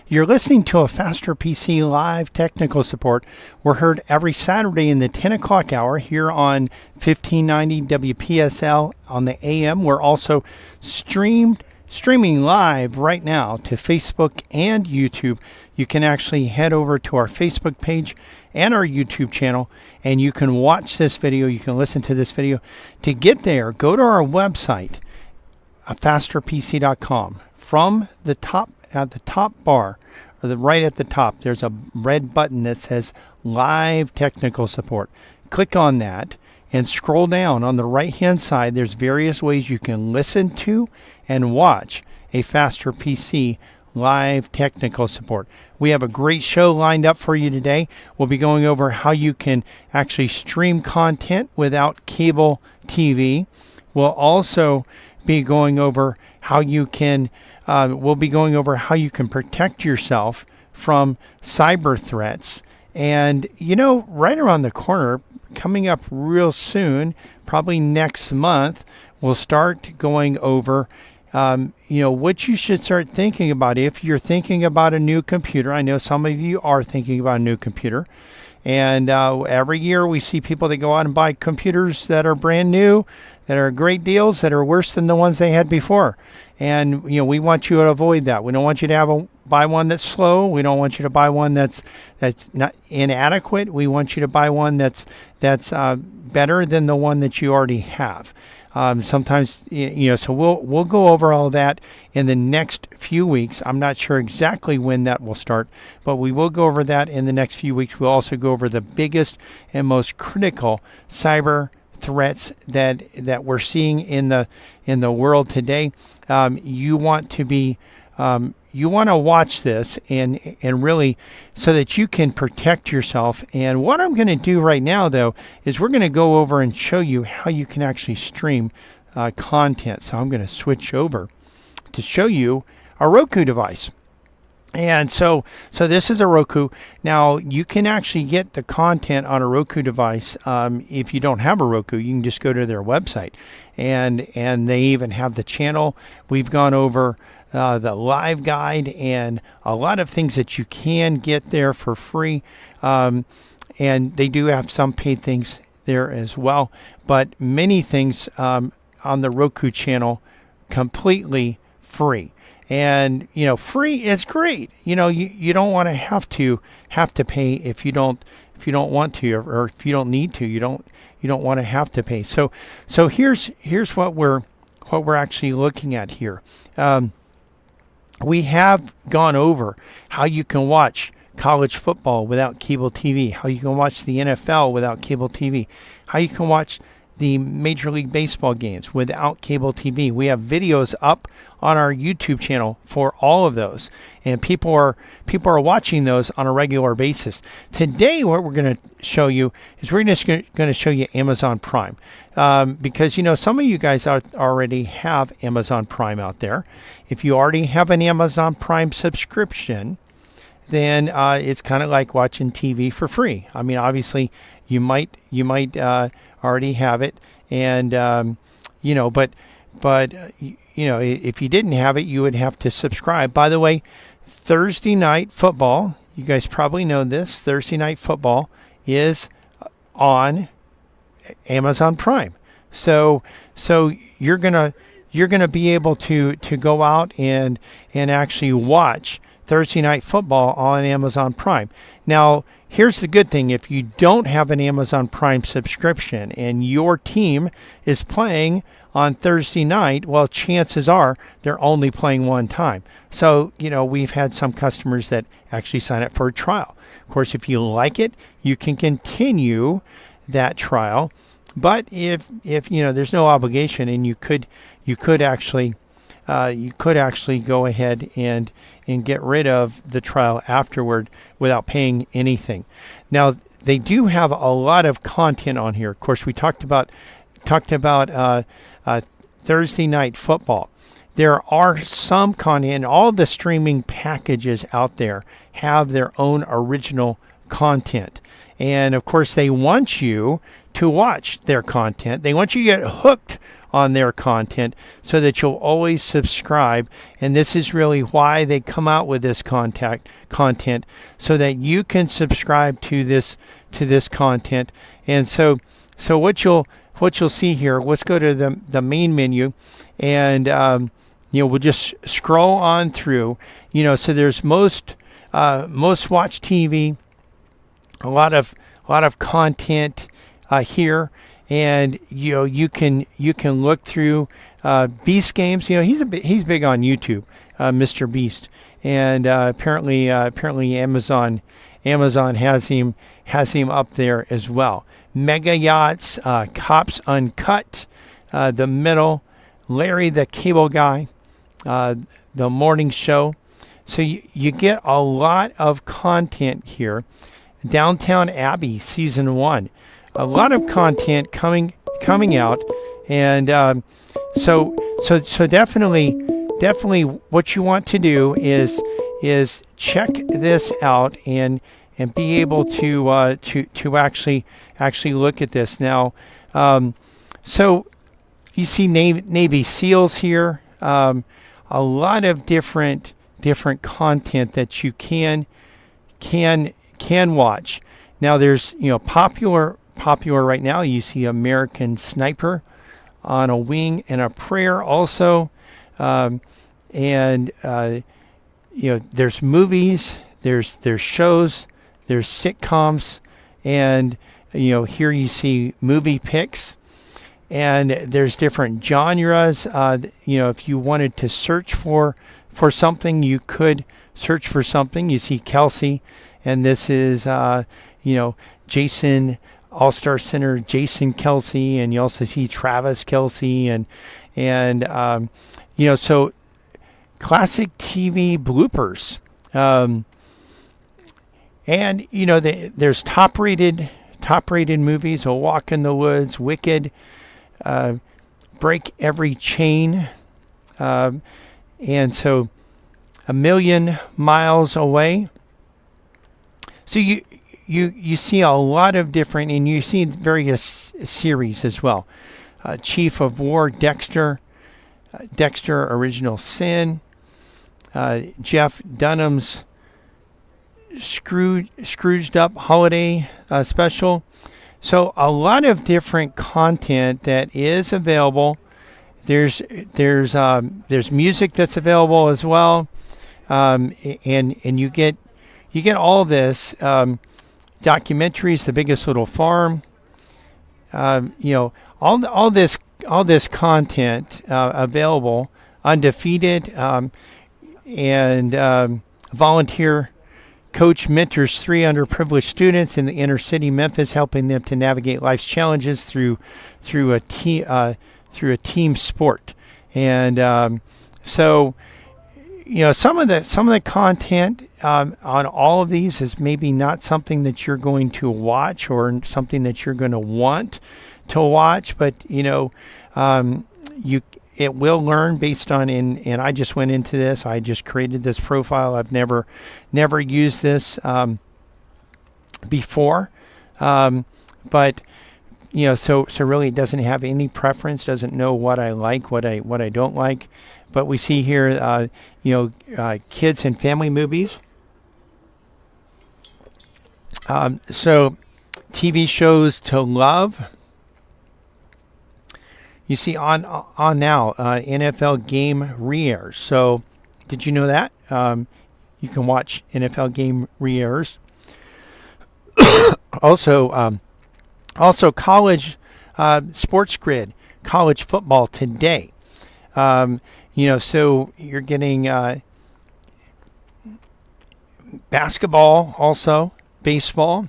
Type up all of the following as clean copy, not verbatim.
You're listening to a Faster PC Live technical support. We're heard every Saturday in the 10 o'clock hour here on 1590 WPSL on the AM. We're also streaming live right now to Facebook and YouTube. You can actually head over to our Facebook page and our YouTube channel, and you can watch this video. You can listen to this video. To get there, go to our website, fasterpc.com. From the top, at the top bar, or right at the top, there's a red button that says Live Technical Support. Click on that and scroll down. On the right-hand side, there's various ways you can listen to and watch a Faster PC Live Technical Support. We have a great show lined up for you today. We'll be going over how you can actually stream content without cable TV. We'll also be going over how you can protect yourself from cyber threats. And, right around the corner, coming up real soon, probably next month, we'll start going over, what you should start thinking about if you're thinking about a new computer. I know some of you are thinking about a new computer. And every year we see people that go out and buy computers that are brand new, that are great deals, that are worse than the ones they had before. And, we want you to avoid that. We don't want you to buy one that's slow. We don't want you to buy one that's not inadequate. We want you to buy one that's better than the one that you already have. Sometimes, so we'll go over all that in the next few weeks. I'm not sure exactly when that will start, but we will go over that in the next few weeks. We'll also go over the biggest and most critical cyber threats that we're seeing in the world today. You want to watch this and really so that you can protect yourself. And what I'm going to do right now, though, is we're going to go over and show you how you can actually stream content. So I'm going to switch over to show you a Roku device. And so this is a Roku. Now, you can actually get the content on a Roku device. If you don't have a Roku, you can just go to their website. And they even have the channel. We've gone over the live guide and a lot of things that you can get there for free. And they do have some paid things there as well. But many things on the Roku channel completely free. And, free is great. You don't want to have to pay if you don't want to, or if you don't need to. You don't want to have to pay. So here's what we're actually looking at here. We have gone over how you can watch college football without cable TV, how you can watch the NFL without cable TV, how you can watch the Major League Baseball games without cable TV. We have videos up on our YouTube channel for all of those, and people are watching those on a regular basis. Today, what we're going to show you is we're just going to show you Amazon Prime, because some of you guys already have Amazon Prime out there. If you already have an Amazon Prime subscription, then it's kind of like watching TV for free. I mean, obviously, you might already have it, and but if you didn't have it, you would have to subscribe. By the way, Thursday night football, you guys probably know this. Thursday night football is on Amazon Prime, so you're gonna be able to go out and actually watch Thursday night football on Amazon Prime. Now, here's the good thing. If you don't have an Amazon Prime subscription and your team is playing on Thursday night, well, chances are they're only playing one time. So, we've had some customers that actually sign up for a trial. Of course, if you like it, you can continue that trial. But if there's no obligation, and you could actually go ahead and get rid of the trial afterward without paying anything. Now, they do have a lot of content on here. Of course, we talked about Thursday night football. There are some content. All the streaming packages out there have their own original content. And, of course, they want you to watch their content. They want you to get hooked on their content so that you'll always subscribe. And this is really why they come out with this content so that you can subscribe to this content. And so what you'll see here, let's go to the main menu, and we'll just scroll on through. So there's most watched TV, a lot of content here, and you can look through Beast Games. He's big on YouTube, Mr. Beast, and apparently Amazon has him up there as well. Mega Yachts, Cops Uncut, The Middle, Larry the Cable Guy, The Morning Show. So you get a lot of content here. Downtown Abbey season 1, a lot of content coming out, and so definitely what you want to do is check this out and be able to actually look at this now. So you see Navy SEALs here, a lot of different content that you can watch. Now there's popular right now. You see American Sniper, On a Wing and a Prayer also, and there's movies, there's shows, there's sitcoms, and here you see movie picks, and there's different genres. If you wanted to search for something, you could search for something. You see Kelsey, and this is Jason, All-Star Center Jason Kelsey, and you also see Travis Kelsey, and so classic TV bloopers, and there's top-rated movies: A Walk in the Woods, Wicked, Break Every Chain, and so A Million Miles Away. So you see a lot of different, and you see various series as well. Chief of War, Dexter, Original Sin, Jeff Dunham's Scrooged Up Holiday Special. So a lot of different content that is available. There's music that's available as well, and you get all this. Documentaries, The Biggest Little Farm, all this content available. Undefeated, and volunteer coach mentors 3 underprivileged students in the inner city Memphis, helping them to navigate life's challenges through a team sport. And so some of the content on all of these is maybe not something that you're going to watch or something that you're going to want to watch, but it will learn based on, and I just went into this. I just created this profile. I've never used this before, but so really it doesn't have any preference. Doesn't know what I like, what I don't like. But we see here, kids and family movies. So TV shows to love. You see on now NFL game re-airs. So did you know that? You can watch NFL game re-airs. Also college sports grid, college football today. So you're getting basketball, also baseball,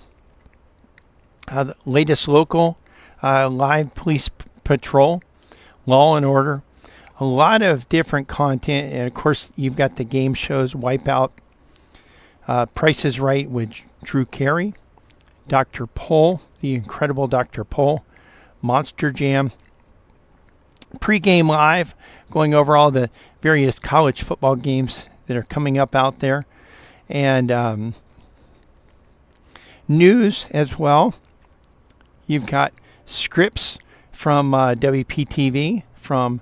the latest local live police patrol, Law and Order, a lot of different content, and of course you've got the game shows: Wipeout, Price is Right with Drew Carey, Dr. Pol, the incredible Dr. Pol, Monster Jam, Pre-Game Live, going over all the various college football games that are coming up out there, and news as well. You've got scripts from WPTV, from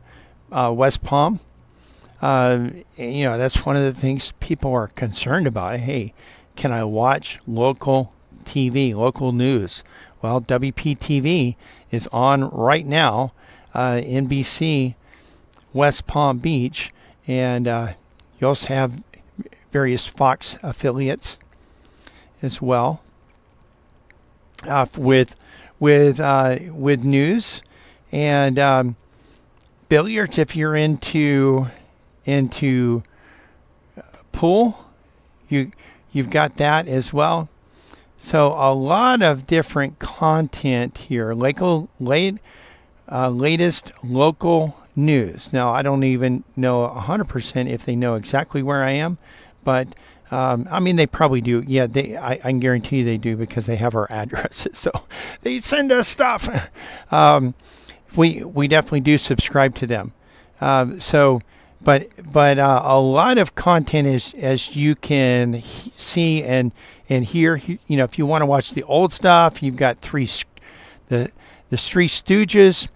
West Palm. That's one of the things people are concerned about. Hey, can I watch local TV, local news? Well, WPTV is on right now, NBC, West Palm Beach, and you also have various Fox affiliates as well with news and billiards. If you're into pool, you've got that as well. So a lot of different content here. Latest local news. Now, I don't even know 100% if they know exactly where I am, but they probably do. Yeah, I can guarantee you they do because they have our addresses. So they send us stuff. We definitely do subscribe to them. But a lot of content is, as you can see and hear. If you want to watch the old stuff, you've got the Three Stooges.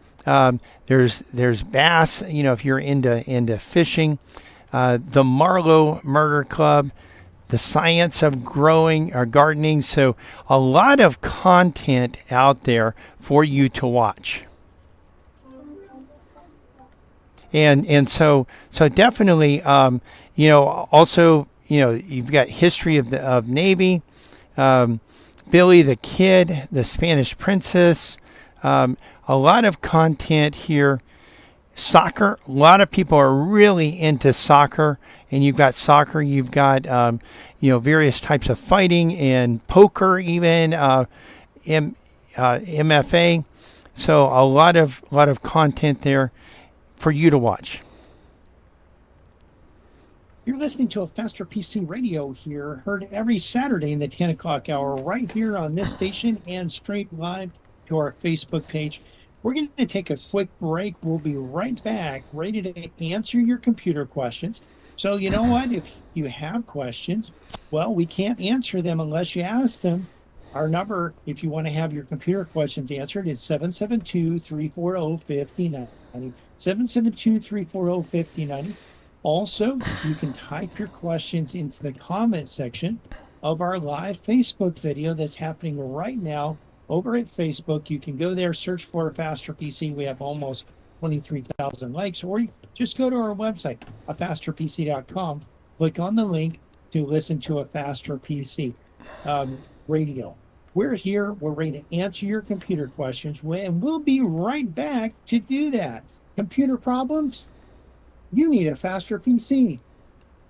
There's bass. If you're into fishing, the Marlowe Murder Club, the science of growing or gardening. So a lot of content out there for you to watch. And so definitely, also, you've got history of Navy, Billy the Kid, the Spanish Princess, a lot of content here. Soccer, a lot of people are really into soccer, and you've got soccer, you've got, various types of fighting and poker, even MFA. So a lot of content there for you to watch. You're listening to a Faster PC Radio here, heard every Saturday in the 10 o'clock hour right here on this station and straight live to our Facebook page. We're going to take a quick break. We'll be right back, ready to answer your computer questions. So you know what? If you have questions, well, we can't answer them unless you ask them. Our number, if you want to have your computer questions answered, is 772-340-5090. 772-340-5090. Also, you can type your questions into the comment section of our live Facebook video that's happening right now over at Facebook. You can go there, search for Faster PC. We have almost 23,000 likes, or you just go to our website, afasterpc.com, click on the link to listen to a Faster PC radio. We're here. We're ready to answer your computer questions, and we'll be right back to do that. Computer problems? You need a Faster PC.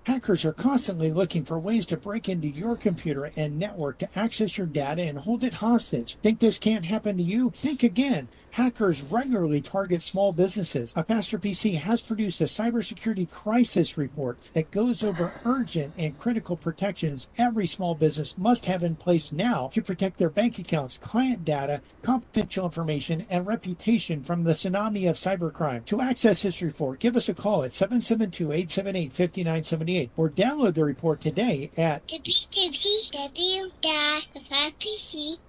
Hackers are constantly looking for ways to break into your computer and network to access your data and hold it hostage. Think this can't happen to you? Think again. Hackers regularly target small businesses. A Faster PC has produced a cybersecurity crisis report that goes over urgent and critical protections every small business must have in place now to protect their bank accounts, client data, confidential information, and reputation from the tsunami of cybercrime. To access this report, give us a call at 772-878-5978 or download the report today at www.thefastpc.com.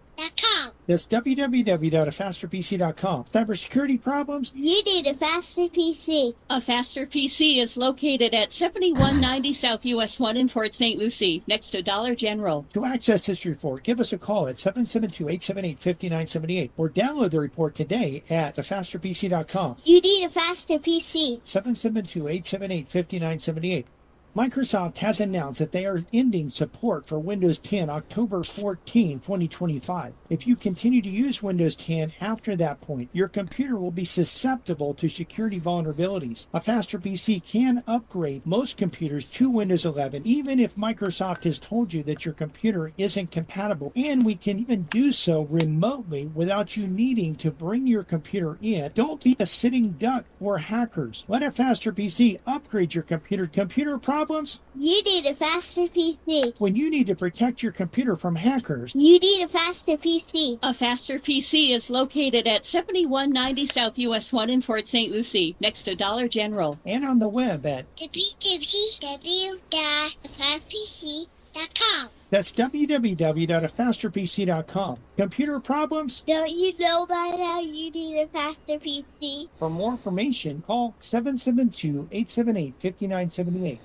That's www.afasterpc.com. Cybersecurity problems? You need a Faster PC. A Faster PC is located at 7190 South US 1 in Fort St. Lucie, next to Dollar General. To access this report, give us a call at 772-878-5978 or download the report today at thefasterpc.com. You need a Faster PC. 772-878-5978. Microsoft has announced that they are ending support for Windows 10 October 14, 2025. If you continue to use Windows 10 after that point, your computer will be susceptible to security vulnerabilities. A Faster PC can upgrade most computers to Windows 11, even if Microsoft has told you that your computer isn't compatible, and we can even do so remotely without you needing to bring your computer in. Don't be a sitting duck or hackers. Let a Faster PC upgrade your computer. Computer problems? You need a Faster PC. When you need to protect your computer from hackers, you need a Faster PC. A Faster PC is located at 7190 South US 1 in Fort St. Lucie, next to Dollar General. And on the web at www.thefastpc.com. .com. That's www.afasterpc.com. Computer problems? Don't you know by now you need a faster PC? For more information, call 772-878-5978.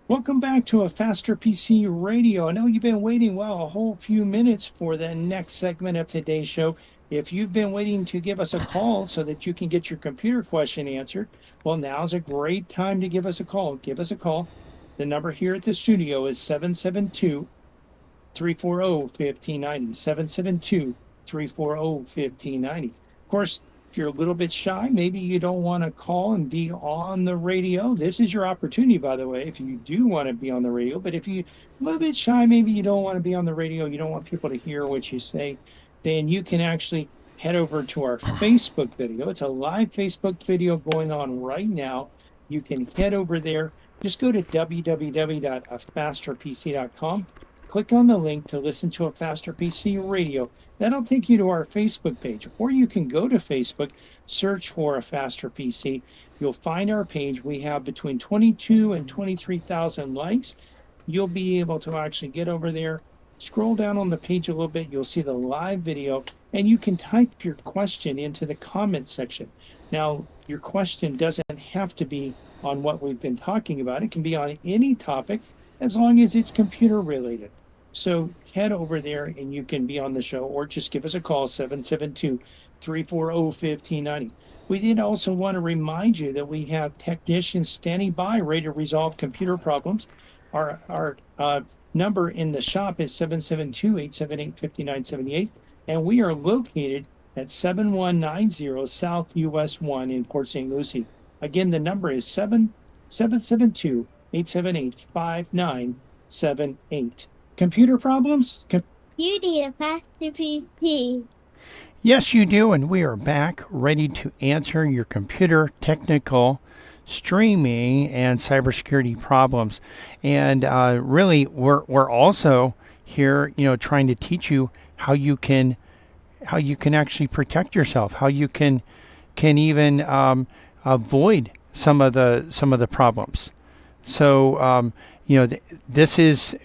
Welcome back to A Faster PC Radio. I know you've been waiting, a whole few minutes for the next segment of today's show. If you've been waiting to give us a call so that you can get your computer question answered, well, now's a great time to give us a call. Give us a call. The number here at the studio is 772-340-1590. 772-340-1590. Of course, if you're a little bit shy, maybe you don't want to call and be on the radio. This is your opportunity, by the way, if you do want to be on the radio. But if you're a little bit shy, maybe you don't want to be on the radio, you don't want people to hear what you say, then you can actually head over to our Facebook video. It's a live Facebook video going on right now. You can head over there. Just go to www.afasterpc.com. Click on the link to listen to A Faster PC Radio. That'll take you to our Facebook page. Or you can go to Facebook, search for A Faster PC. You'll find our page. We have between 22 and 23,000 likes. You'll be able to actually get over there. Scroll down on the page a little bit, you'll see the live video, and you can type your question into the comment section. Now, your question doesn't have to be on what we've been talking about. It can be on any topic as long as it's computer related. So head over there and you can be on the show, or just give us a call, 772-340-1590. We did also want to remind you that we have technicians standing by ready to resolve computer problems. Our number in the shop is 772-878-5978, and we are located at 7190 South US 1 in Port St. Lucie. Again, the number is 772-878-5978. Computer problems? You need a faster PC. Yes, you do, and we are back ready to answer your computer technical, streaming, and cybersecurity problems. And really, we're also here, trying to teach you how you can actually protect yourself, how you can even avoid some of the problems. So this is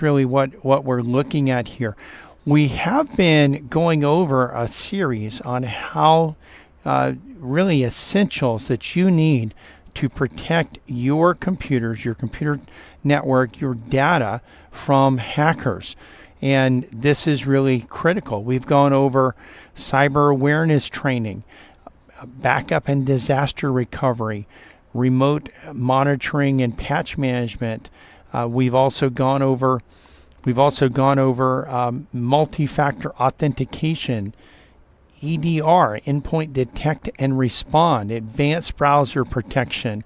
really what we're looking at here. We have been going over a series on how really essentials that you need to protect your computers, your computer network, your data from hackers. And this is really critical. We've gone over cyber awareness training, backup and disaster recovery, remote monitoring and patch management. We've also gone over multi-factor authentication, EDR, endpoint detect and respond, advanced browser protection.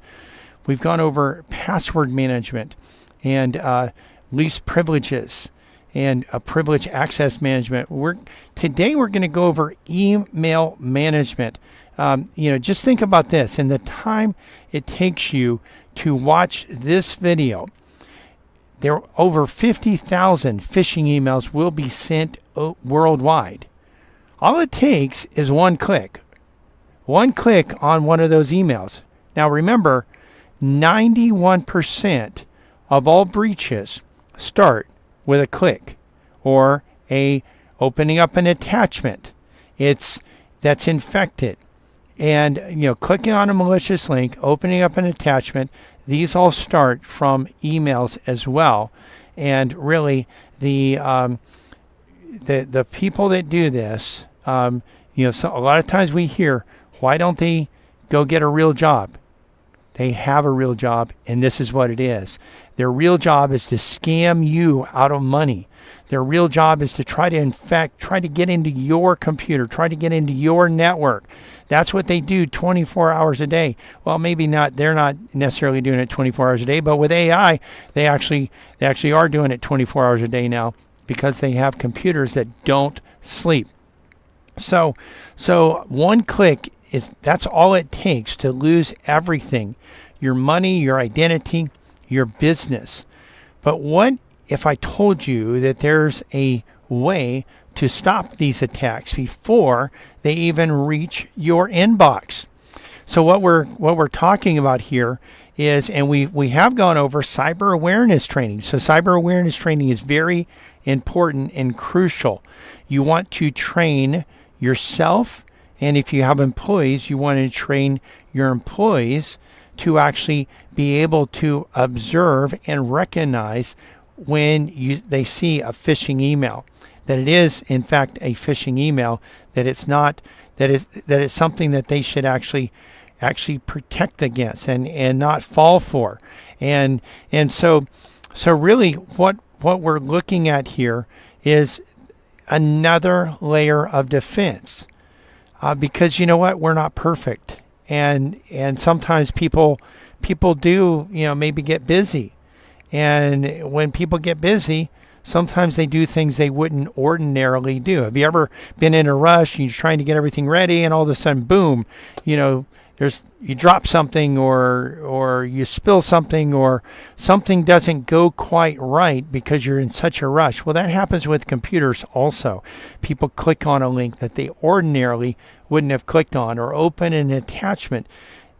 We've gone over password management and least privileges and privilege access management. Today we're going to go over email management. Just think about this. In the time it takes you to watch this video, there are over 50,000 phishing emails will be sent worldwide. All it takes is one click. One click on one of those emails. Now remember, 91% of all breaches start with a click or a opening up an attachment. That's infected. And clicking on a malicious link, opening up an attachment, these all start from emails as well. And really the people that do this, so a lot of times we hear, why don't they go get a real job? They have a real job, and this is what it is. Their real job is to scam you out of money. Their real job is to try to get into your computer, try to get into your network. That's what they do 24 hours a day. Well, maybe not. They're not necessarily doing it 24 hours a day, but with AI, they actually are doing it 24 hours a day now because they have computers that don't sleep. So one click that's all it takes to lose everything, your money, your identity, your business. But what if I told you that there's a way to stop these attacks before they even reach your inbox. So what we're talking about here is, and we have gone over cyber awareness training. So cyber awareness training is very important and crucial. You want to train yourself, and if you have employees, you want to train your employees to actually be able to observe and recognize when they see a phishing email, that it is in fact a phishing email, that it's not, that it's something that they should actually protect against and not fall for. And so really what we're looking at here is another layer of defense, because you know what, we're not perfect, and sometimes people do, maybe get busy, and when people get busy, sometimes they do things they wouldn't ordinarily do. Have you ever been in a rush and you're trying to get everything ready, and all of a sudden, boom, you drop something, or you spill something, or something doesn't go quite right because you're in such a rush? Well, that happens with computers also. People click on a link that they ordinarily wouldn't have clicked on, or open an attachment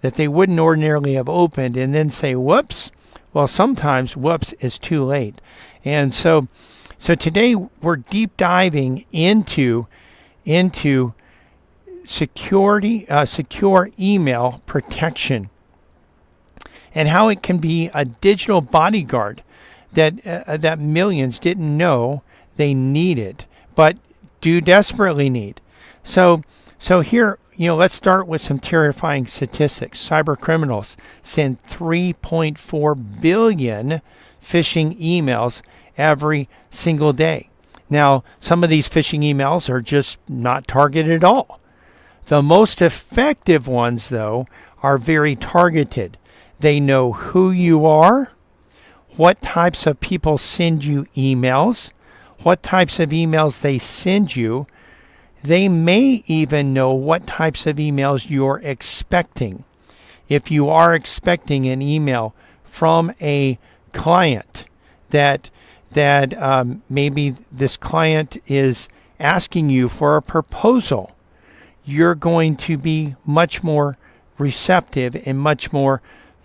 that they wouldn't ordinarily have opened, and then say, whoops. Well, sometimes whoops is too late. And so today we're deep diving into secure email protection, and how it can be a digital bodyguard that millions didn't know they needed, but do desperately need. So here, let's start with some terrifying statistics. Cyber criminals send 3.4 billion phishing emails every single day. Now, some of these phishing emails are just not targeted at all. The most effective ones, though, are very targeted. They know who you are, what types of people send you emails, what types of emails they send you. They may even know what types of emails you're expecting. If you are expecting an email from a client that maybe this client is asking you for a proposal, you're going to be much more receptive and much more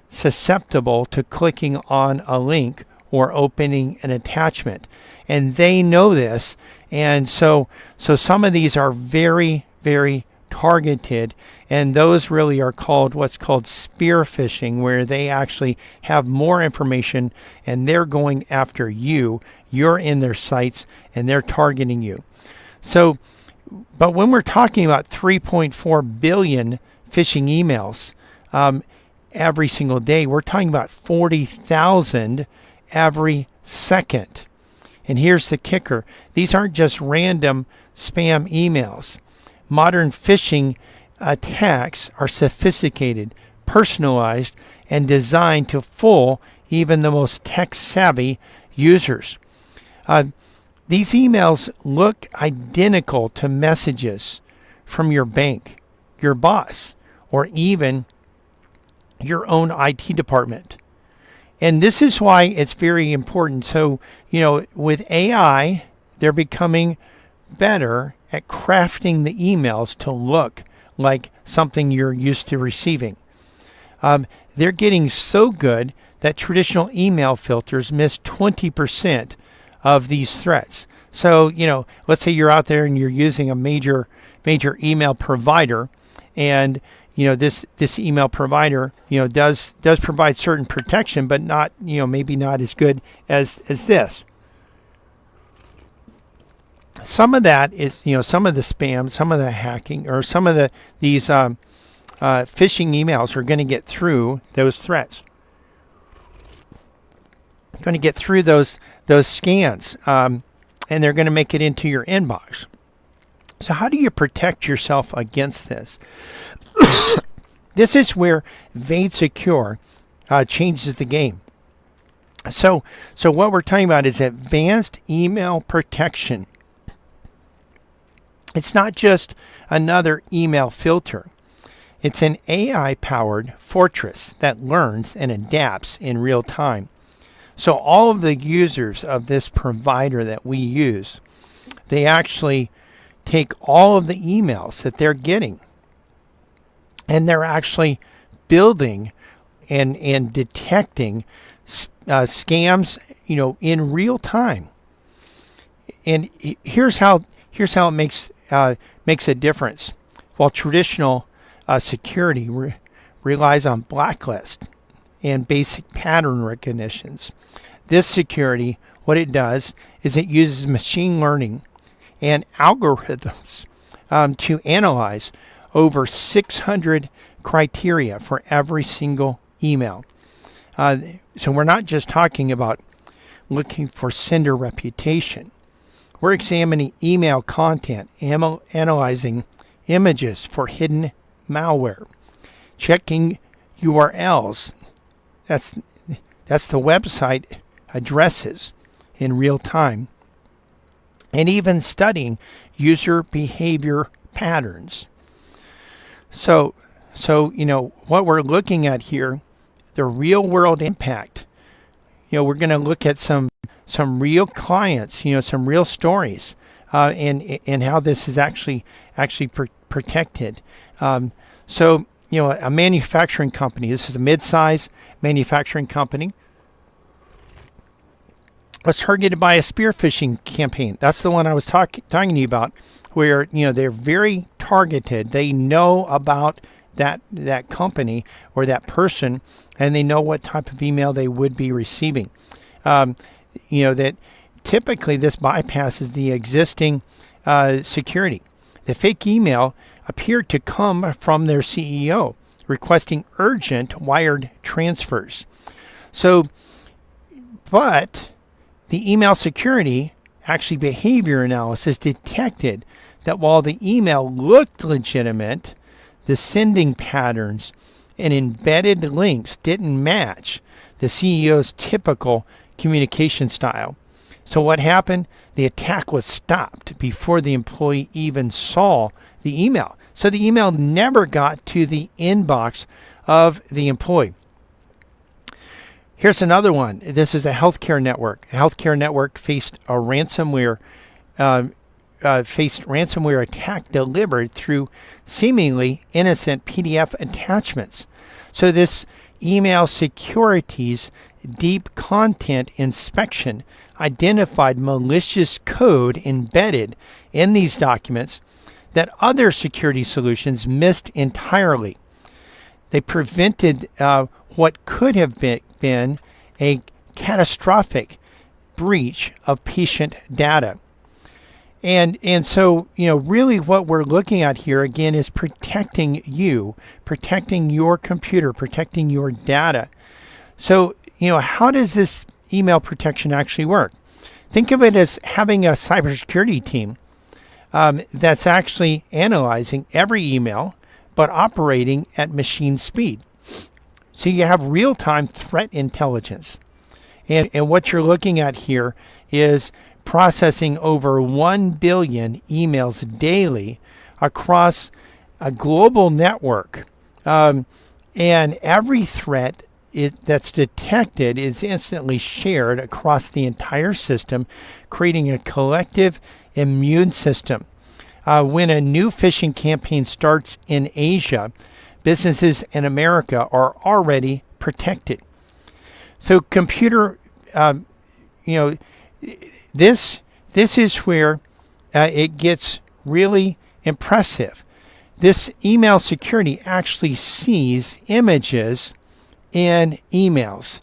susceptible to clicking on a link or opening an attachment. And they know this. And so some of these are very, very targeted, and those really are called what's called spear phishing, where they actually have more information and they're going after you. You're in their sights and they're targeting you. So, but when we're talking about 3.4 billion phishing emails every single day, we're talking about 40,000 every second. And here's the kicker. These aren't just random spam emails. Modern phishing attacks are sophisticated, personalized, and designed to fool even the most tech-savvy users. These emails look identical to messages from your bank, your boss, or even your own IT department. And this is why it's very important. So, with AI, they're becoming better at crafting the emails to look like something you're used to receiving. They're getting so good that traditional email filters miss 20% of these threats. So, let's say you're out there and you're using a major email provider, and this email provider does provide certain protection, but not maybe not as good as this. Some of that is some of the spam, some of the hacking, or some of these phishing emails are going to get through those threats. Going to get through those scans, and they're going to make it into your inbox. So how do you protect yourself against this? This is where Vade Secure changes the game. So what we're talking about is advanced email protection. It's not just another email filter. It's an AI-powered fortress that learns and adapts in real time. So all of the users of this provider that we use, they actually take all of the emails that they're getting, and they're actually building and detecting scams, in real time. And here's how it makes a difference. While traditional security relies on blacklist and basic pattern recognitions, this security, what it does is it uses machine learning and algorithms to analyze over 600 criteria for every single email. So we're not just talking about looking for sender reputation. We're examining email content, analyzing images for hidden malware, checking URLs. That's the website addresses in real time, and even studying user behavior patterns. So what we're looking at here, the real world impact. We're going to look at some real clients, some real stories, and how this is actually protected. So a manufacturing company. This is a mid-size manufacturing company was targeted by a spear phishing campaign. That's the one I was talking to you about, where they're very targeted. They know about that company or that person, and they know what type of email they would be receiving. That typically this bypasses the existing security. The fake email appeared to come from their CEO requesting urgent wired transfers. But the email security, actually behavior analysis, detected that while the email looked legitimate, the sending patterns and embedded links didn't match the CEO's typical communication style. So what happened? The attack was stopped before the employee even saw the email. So the email never got to the inbox of the employee. Here's another one. This is a healthcare network. A healthcare network faced a ransomware attack delivered through seemingly innocent PDF attachments. So this email security's deep content inspection identified malicious code embedded in these documents that other security solutions missed entirely. They prevented what could have been a catastrophic breach of patient data. And so, really what we're looking at here again is protecting you, protecting your computer, protecting your data. So, how does this email protection actually work? Think of it as having a cybersecurity team that's actually analyzing every email, but operating at machine speed. So you have real-time threat intelligence. And what you're looking at here is processing over 1 billion emails daily across a global network. And every threat that's detected is instantly shared across the entire system, creating a collective immune system. When a new phishing campaign starts in Asia, businesses in America are already protected. So computer, this is where it gets really impressive. This email security actually sees images in emails,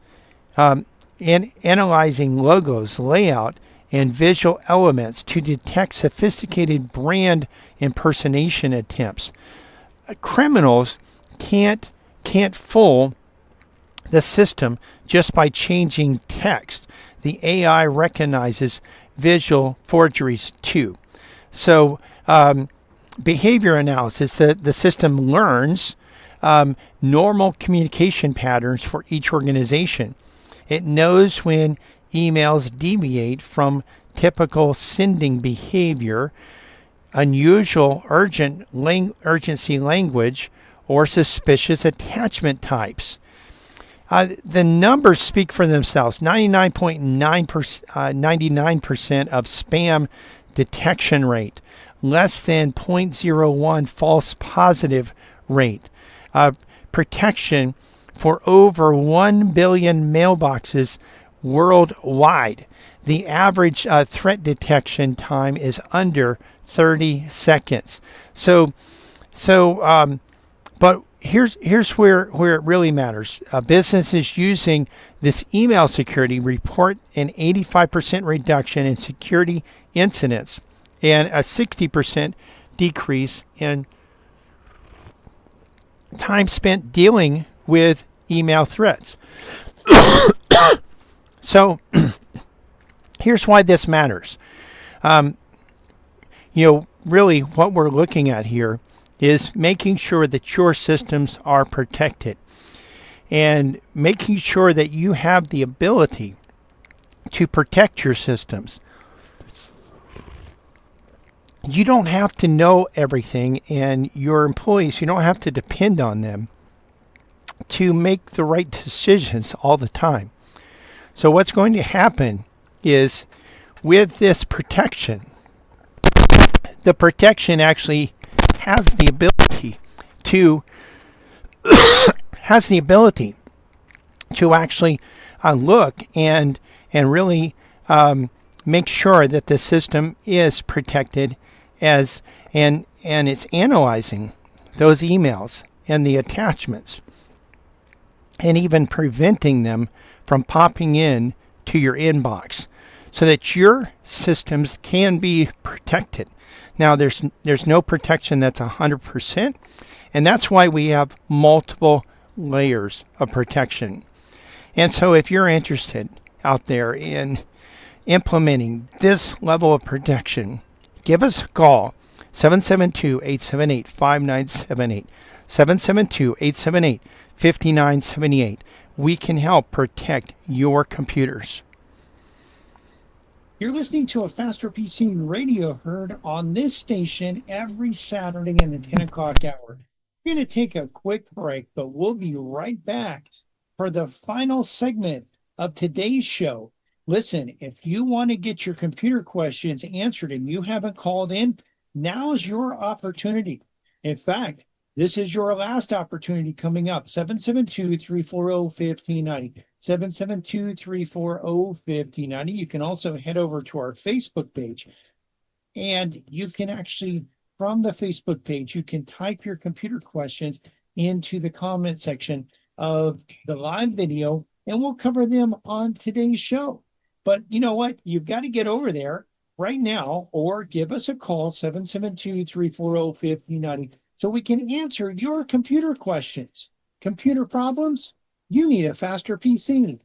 and analyzing logos, layout, and visual elements to detect sophisticated brand impersonation attempts. Criminals can't fool the system just by changing text. The AI recognizes visual forgeries too. So behavior analysis, the system learns normal communication patterns for each organization. It knows when emails deviate from typical sending behavior, unusual urgency language, or suspicious attachment types. The numbers speak for themselves. 99% of spam detection rate, less than 0.01 false positive rate, protection for over 1 billion mailboxes worldwide. The average threat detection time is under 30 seconds. But here's where it really matters. Businesses using this email security report an 85% reduction in security incidents and a 60% decrease in time spent dealing with email threats. So here's why this matters. Really what we're looking at here is making sure that your systems are protected and making sure that you have the ability to protect your systems. You don't have to know everything, and your employees, you don't have to depend on them to make the right decisions all the time. So what's going to happen is with this protection, the protection actually has the ability to actually look and really make sure that the system is protected and it's analyzing those emails and the attachments and even preventing them from popping in to your inbox so that your systems can be protected. Now, there's no protection that's 100%, and that's why we have multiple layers of protection. And so if you're interested out there in implementing this level of protection, give us a call, 772-878-5978, 772-878-5978. We can help protect your computers. You're listening to a Faster PC radio heard on this station every Saturday in the 10 o'clock hour. We're going to take a quick break, but we'll be right back for the final segment of today's show. Listen, if you want to get your computer questions answered and you haven't called in, now's your opportunity. In fact, this is your last opportunity coming up. 772-340-1590. 772-340-1590. You can also head over to our Facebook page. And you can actually, from the Facebook page, you can type your computer questions into the comment section of the live video, and we'll cover them on today's show. But you know what? You've got to get over there right now or give us a call, 772-340-1590. So we can answer your computer questions. Computer problems? You need a faster PC.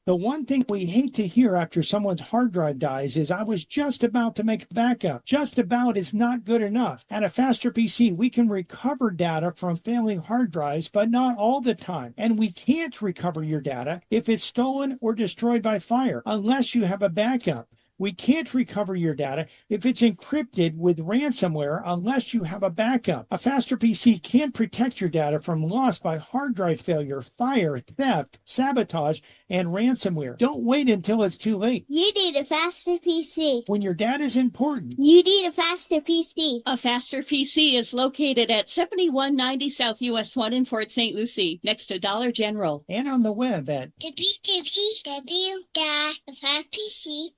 The one thing we hate to hear after someone's hard drive dies is, I was just about to make a backup. Just about is not good enough. At a faster PC, we can recover data from failing hard drives, but not all the time. And we can't recover your data if it's stolen or destroyed by fire, unless you have a backup. We can't recover your data if it's encrypted with ransomware unless you have a backup. A faster PC can protect your data from loss by hard drive failure, fire, theft, sabotage, and ransomware. Don't wait until it's too late. You need a faster PC. When your data is important, You need a faster PC. A Faster PC is located at 7190 South US 1 in Fort St. Lucie, next to Dollar General. and on the web at www.afastpc.com.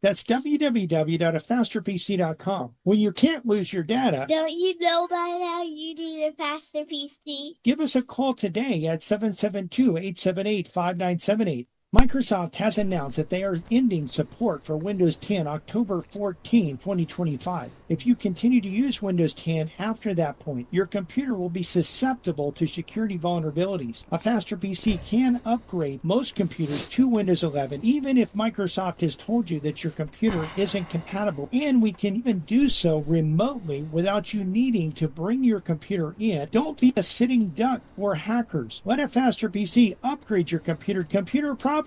that's www.afasterpc.com. When you can't lose your data, Don't you know by now you need a faster PC? give us a call today at 772-878-5978. Microsoft has announced that they are ending support for Windows 10 October 14, 2025. If you continue to use Windows 10 after that point, your computer will be susceptible to security vulnerabilities. A faster PC can upgrade most computers to Windows 11, even if Microsoft has told you that your computer isn't compatible, and we can even do so remotely without you needing to bring your computer in. Don't be a sitting duck or hackers. Let a faster PC upgrade your computer. Computer problems?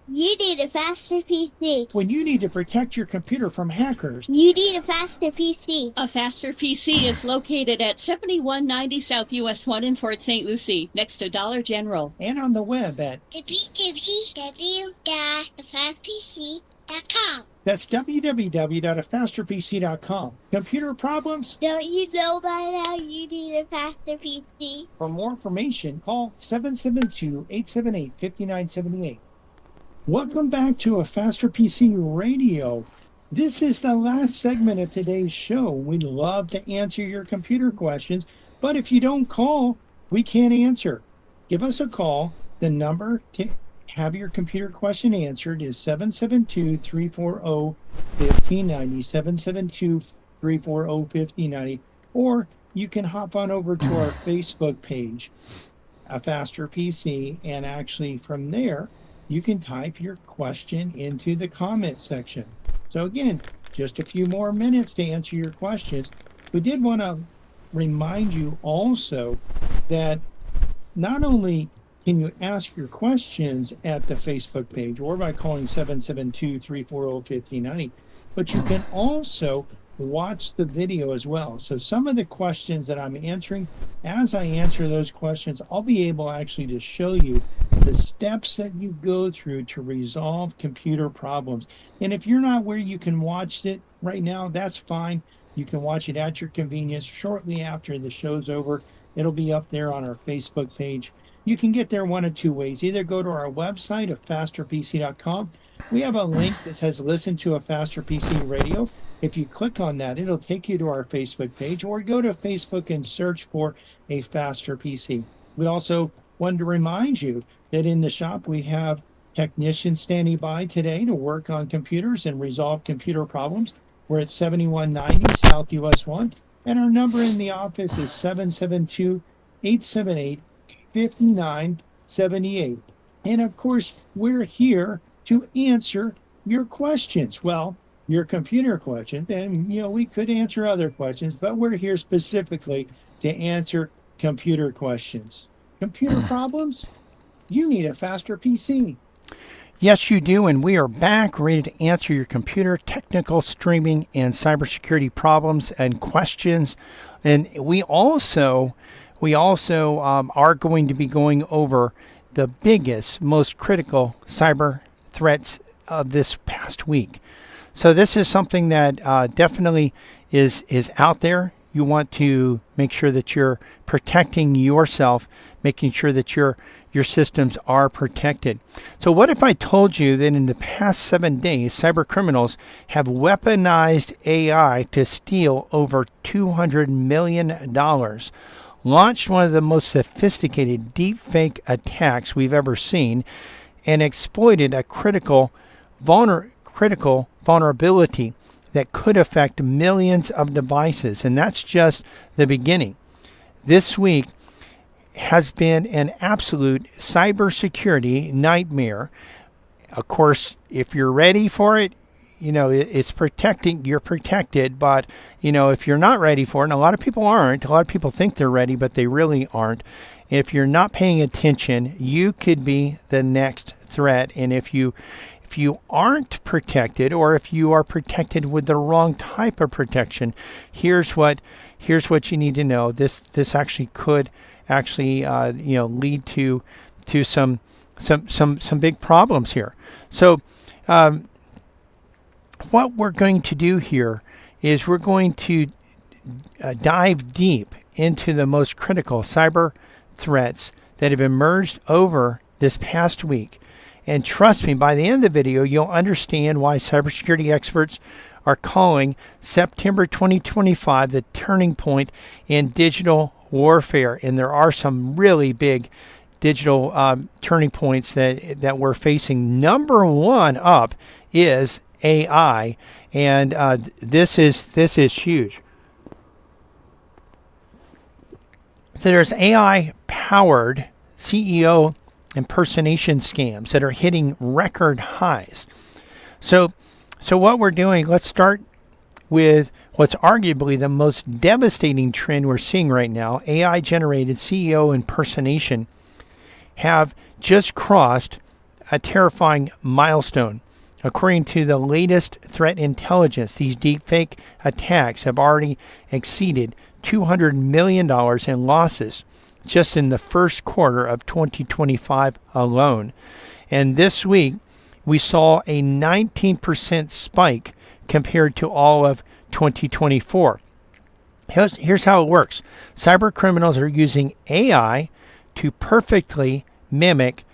You need a faster PC. When you need to protect your computer from hackers, You need a faster PC. A Faster PC is located at 7190 South US 1 in Fort St. Lucie, next to Dollar General. and on the web at www.afastpc.com. .com. That's www.afasterpc.com. Computer problems? Don't you know by now you need a faster PC? For more information, call 772-878-5978. Welcome back to A Faster PC Radio. This is the last segment of today's show. We'd love to answer your computer questions, but if you don't call, we can't answer. Give us a call. The number to have your computer question answered is 772-340-1590, 772-340-1590, or you can hop on over to our Facebook page, A Faster PC, and actually from there, you can type your question into the comment section. So again, just a few more minutes to answer your questions. We did want to remind you also that not only can you ask your questions at the Facebook page or by calling 772-340-1590, but you can also watch the video as well. So some of the questions that I'm answering, as I answer those questions, I'll be able actually to show you the steps that you go through to resolve computer problems. And if you're not where you can watch it right now, that's fine. You can watch it at your convenience shortly after the show's over. It'll be up there on our Facebook page. You can get there one of two ways. Either go to our website at fasterpc.com. We have a link that says listen to A Faster PC Radio. If you click on that, it'll take you to our Facebook page, or go to Facebook and search for A Faster PC. We also wanted to remind you that in the shop we have technicians standing by today to work on computers and resolve computer problems. We're at 7190 South US 1, and our number in the office is 772-878-5978. And of course, we're here to answer your questions. Well, your computer questions, and we could answer other questions, but we're here specifically to answer computer questions. Computer problems? You need a faster PC. Yes, you do, and we are back ready to answer your computer, technical, streaming, and cybersecurity problems and questions. And we also are going to be going over the biggest, most critical cyber threats of this past week. So this is something that definitely is out there. You want to make sure that you're protecting yourself, making sure that your systems are protected. So what if I told you that in the past 7 days, cyber criminals have weaponized AI to steal over $200 million, launched one of the most sophisticated deepfake attacks we've ever seen, and exploited a critical vulnerability that could affect millions of devices. And that's just the beginning. This week has been an absolute cybersecurity nightmare. Of course, if you're ready for it, it's protecting, you're protected. But, if you're not ready for it, and a lot of people aren't, a lot of people think they're ready, but they really aren't. If you're not paying attention, you could be the next threat. And if you aren't protected, or if you are protected with the wrong type of protection, here's what you need to know. This actually could lead to some big problems here. So what we're going to do here is we're going to dive deep into the most critical cyber threats that have emerged over this past week. And trust me, by the end of the video, you'll understand why cybersecurity experts are calling September 2025 the turning point in digital warfare. And there are some really big digital turning points that we're facing. Number one up is AI, and this is huge. So there's AI-powered CEO impersonation scams that are hitting record highs. So what we're doing, let's start with what's arguably the most devastating trend we're seeing right now. AI-generated CEO impersonation have just crossed a terrifying milestone. According to the latest threat intelligence, these deepfake attacks have already exceeded $200 million in losses just in the first quarter of 2025 alone. And this week, we saw a 19% spike compared to all of 2024. Here's how it works. Cyber criminals are using AI to perfectly mimic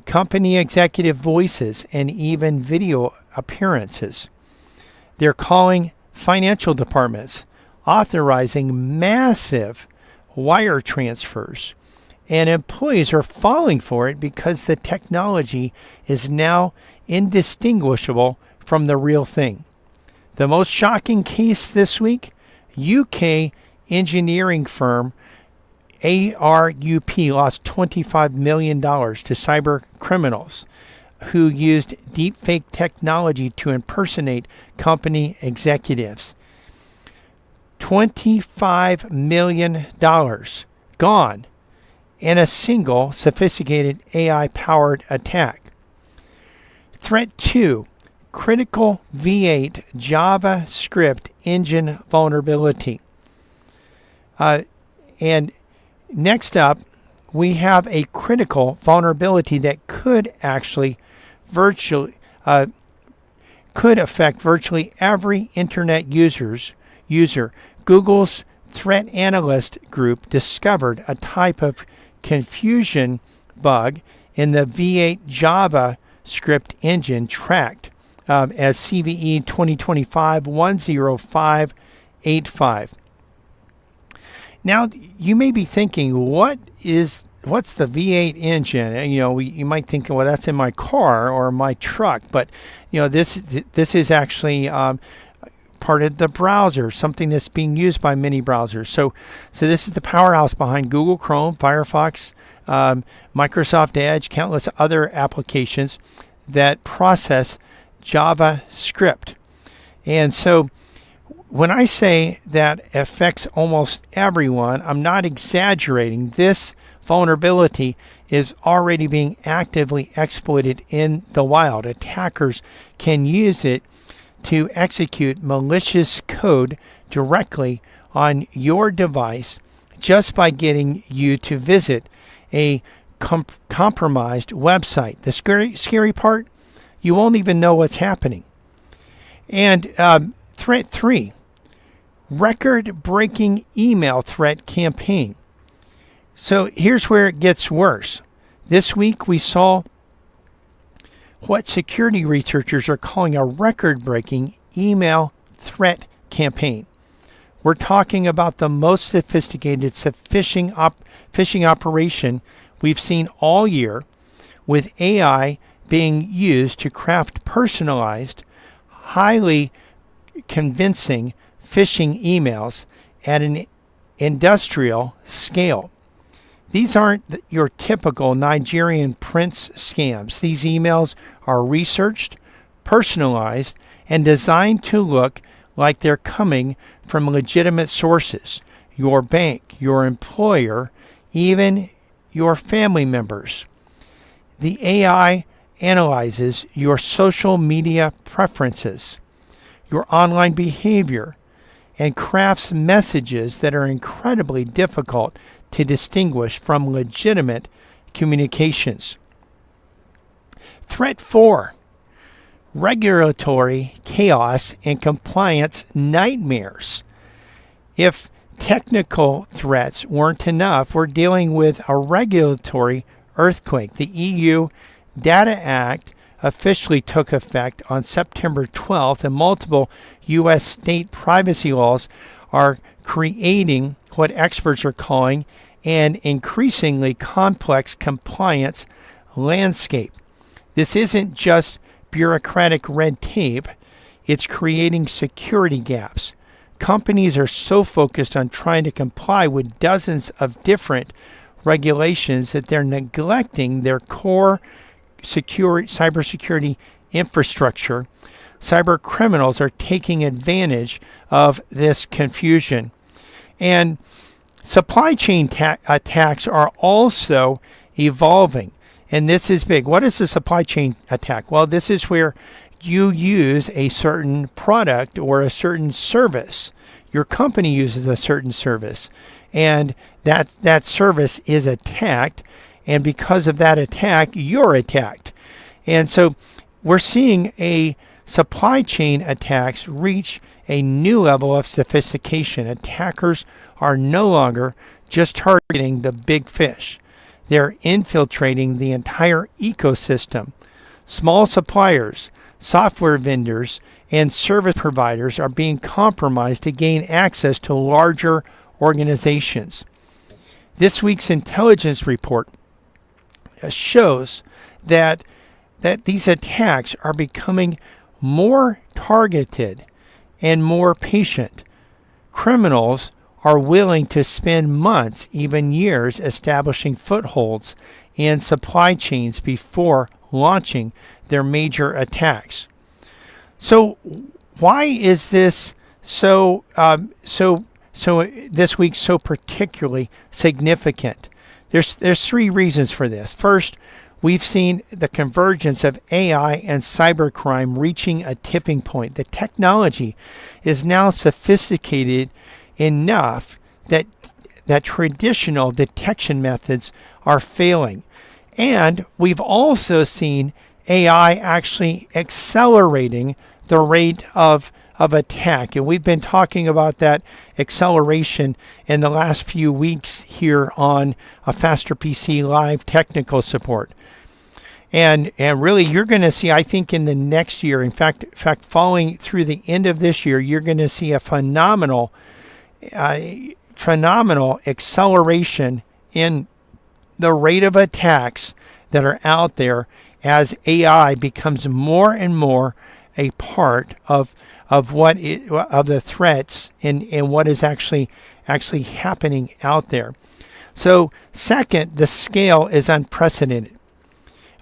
company executive voices and even video appearances. They're calling financial departments, authorizing massive wire transfers, and employees are falling for it because the technology is now indistinguishable from the real thing. The most shocking case this week, UK engineering firm ARUP lost $25 million to cyber criminals who used deepfake technology to impersonate company executives. $25 million gone in a single sophisticated AI-powered attack. Threat 2, critical V8 JavaScript engine vulnerability. And next up, we have a critical vulnerability that could actually could affect virtually every internet user. Google's threat analyst group discovered a type of confusion bug in the V8 JavaScript engine tracked as CVE 2025-10585. Now, you may be thinking, what's the V8 engine? You might think, well, that's in my car or my truck, but this is actually part of the browser, something that's being used by many browsers. So this is the powerhouse behind Google Chrome, Firefox, Microsoft Edge, countless other applications that process JavaScript. And so when I say that affects almost everyone, I'm not exaggerating. This vulnerability is already being actively exploited in the wild. Attackers can use it to execute malicious code directly on your device just by getting you to visit a compromised website. The scary part, you won't even know what's happening. And threat 3, record-breaking email threat campaign. So here's where it gets worse. This week we saw what security researchers are calling a record-breaking email threat campaign. We're talking about the most sophisticated phishing operation we've seen all year, with AI being used to craft personalized, highly convincing phishing emails at an industrial scale. These aren't your typical Nigerian prince scams. These emails are researched, personalized, and designed to look like they're coming from legitimate sources: your bank, your employer, even your family members. The AI analyzes your social media preferences, your online behavior, and crafts messages that are incredibly difficult to distinguish from legitimate communications. Threat 4, regulatory chaos and compliance nightmares. If technical threats weren't enough, we're dealing with a regulatory earthquake. The EU Data Act officially took effect on September 12th, and multiple U.S. state privacy laws are creating what experts are calling an increasingly complex compliance landscape. This isn't just bureaucratic red tape, it's creating security gaps. Companies are so focused on trying to comply with dozens of different regulations that they're neglecting their core cybersecurity infrastructure. Cyber criminals are taking advantage of this confusion. And supply chain attacks are also evolving. And this is big. What is a supply chain attack? Well, this is where you use a certain product or a certain service. Your company uses a certain service, and that service is attacked. And because of that attack, you're attacked. And so we're seeing a supply chain attacks reach a new level of sophistication. Attackers are no longer just targeting the big fish. They're infiltrating the entire ecosystem. Small suppliers, software vendors, and service providers are being compromised to gain access to larger organizations. This week's intelligence report shows that these attacks are becoming more targeted and more patient. Criminals are willing to spend months, even years, establishing footholds in supply chains before launching their major attacks. So, why is this so this week so particularly significant? There's three reasons for this. First, we've seen the convergence of AI and cybercrime reaching a tipping point. The technology is now sophisticated enough that traditional detection methods are failing. And we've also seen AI actually accelerating the rate of attack. And we've been talking about that acceleration in the last few weeks here on a Faster PC Live technical support. And really, you're going to see, I think, in the next year, in fact, following through the end of this year, you're going to see a phenomenal acceleration in the rate of attacks that are out there as AI becomes more and more a part of the threats and what is actually happening out there. So, second, the scale is unprecedented.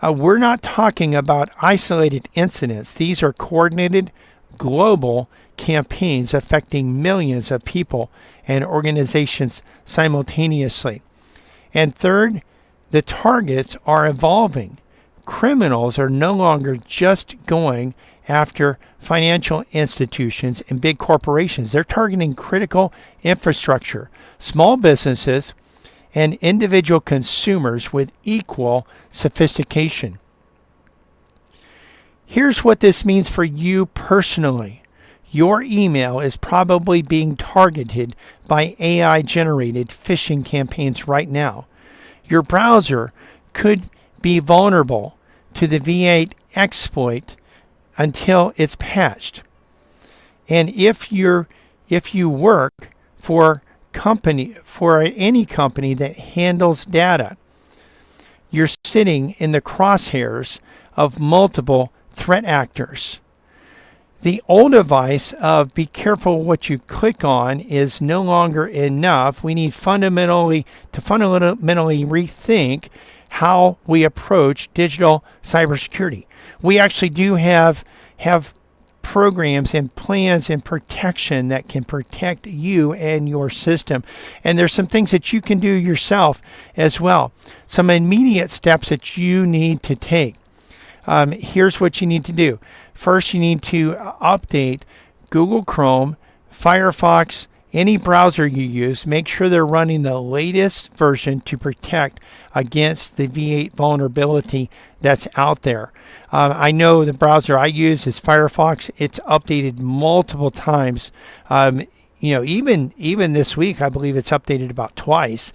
We're not talking about isolated incidents. These are coordinated global campaigns affecting millions of people and organizations simultaneously. And third, the targets are evolving. Criminals are no longer just going after financial institutions and big corporations. They're targeting critical infrastructure, small businesses, and individual consumers with equal sophistication. Here's what this means for you personally. Your email is probably being targeted by AI-generated phishing campaigns right now. Your browser could be vulnerable to the V8 exploit until it's patched. And if you work for any company that handles data, you're sitting in the crosshairs of multiple threat actors. The old advice of be careful what you click on is no longer enough. We need fundamentally rethink how we approach digital cybersecurity. We actually do have programs and plans and protection that can protect you and your system. And there's some things that you can do yourself as well. Some immediate steps that you need to take. Here's what you need to do. First, you need to update Google Chrome, Firefox, any browser you use. Make sure they're running the latest version to protect against the V8 vulnerability that's out there. I know the browser I use is Firefox. It's updated multiple times. Even this week, I believe it's updated about twice.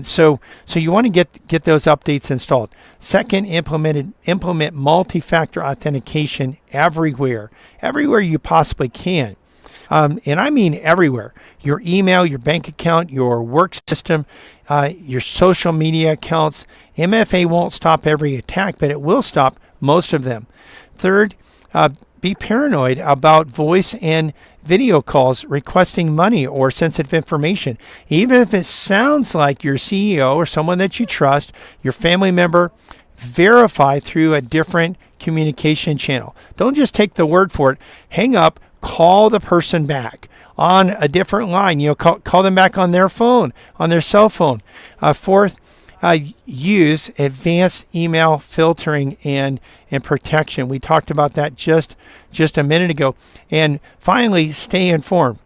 So you want to get those updates installed. Second, implement multi-factor authentication everywhere you possibly can. And I mean everywhere. Your email, your bank account, your work system, your social media accounts. MFA won't stop every attack, but it will stop most of them. Third, be paranoid about voice and video calls requesting money or sensitive information. Even if it sounds like your CEO or someone that you trust, your family member, verify through a different communication channel. Don't just take the word for it. Hang up, call the person back on a different line. Call them back on their phone, on their cell phone. Fourth, use advanced email filtering and protection. We talked about that just a minute ago. And finally, stay informed.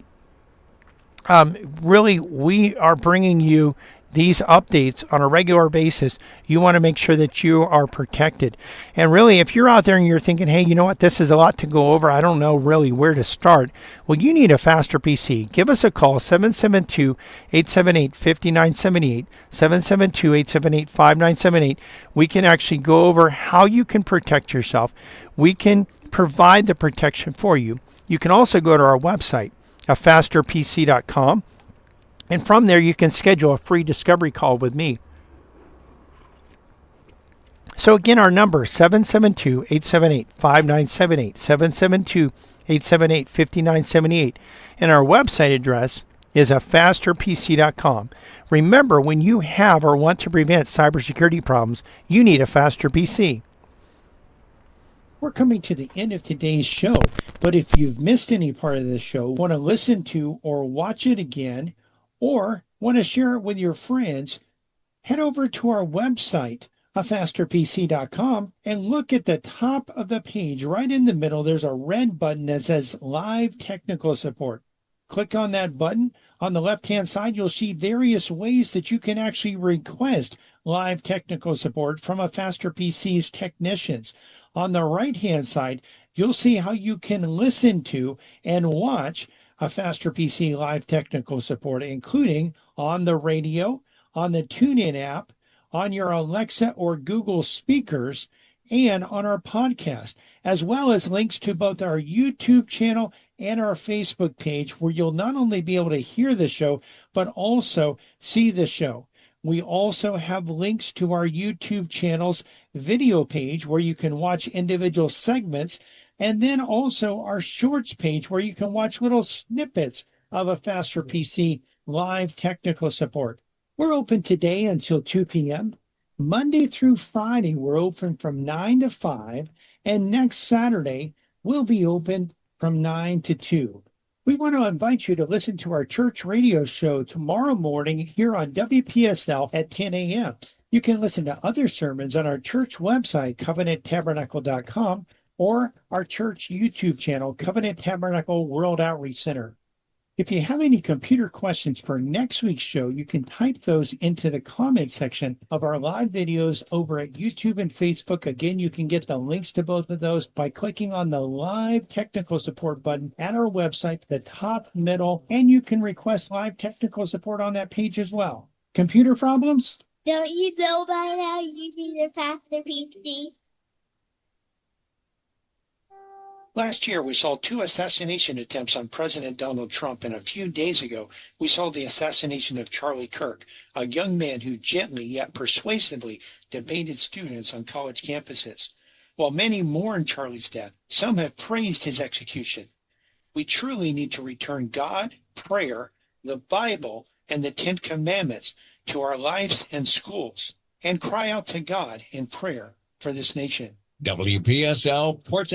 Really, we are bringing you these updates on a regular basis, you want to make sure that you are protected. And really, if you're out there and you're thinking, hey, you know what, this is a lot to go over, I don't know really where to start. Well, you need a faster PC. Give us a call, 772-878-5978, 772-878-5978. We can actually go over how you can protect yourself. We can provide the protection for you. You can also go to our website, afasterpc.com. And from there, you can schedule a free discovery call with me. So again, our number, 772-878-5978, 772-878-5978. And our website address is afasterpc.com. Remember, when you have or want to prevent cybersecurity problems, you need a faster PC. We're coming to the end of today's show, but if you've missed any part of the show, want to listen to or watch it again, or want to share it with your friends, head over to our website, afasterpc.com, and look at the top of the page. Right in the middle, there's a red button that says Live Technical Support. Click on that button. On the left-hand side, you'll see various ways that you can actually request live technical support from a Faster PC's technicians. On the right-hand side, you'll see how you can listen to and watch a Faster PC live technical support, including on the radio, on the TuneIn app, on your Alexa or Google speakers, and on our podcast, as well as links to both our YouTube channel and our Facebook page, where you'll not only be able to hear the show, but also see the show. We also have links to our YouTube channel's video page, where you can watch individual segments, and then also our shorts page, where you can watch little snippets of a Faster PC live technical support. We're open today until 2 p.m. Monday through Friday, we're open from 9 to 5, and next Saturday, we'll be open from 9 to 2. We want to invite you to listen to our church radio show tomorrow morning here on WPSL at 10 a.m. You can listen to other sermons on our church website, covenanttabernacle.com, or our church YouTube channel, Covenant Tabernacle World Outreach Center. If you have any computer questions for next week's show, you can type those into the comment section of our live videos over at YouTube and Facebook. Again, you can get the links to both of those by clicking on the live technical support button at our website, the top middle, and you can request live technical support on that page as well. Computer problems? Don't you know by now you need a faster PC? Last year, we saw 2 assassination attempts on President Donald Trump, and a few days ago, we saw the assassination of Charlie Kirk, a young man who gently yet persuasively debated students on college campuses. While many mourn Charlie's death, some have praised his execution. We truly need to return God, prayer, the Bible, and the 10 Commandments to our lives and schools, and cry out to God in prayer for this nation. WPSL Port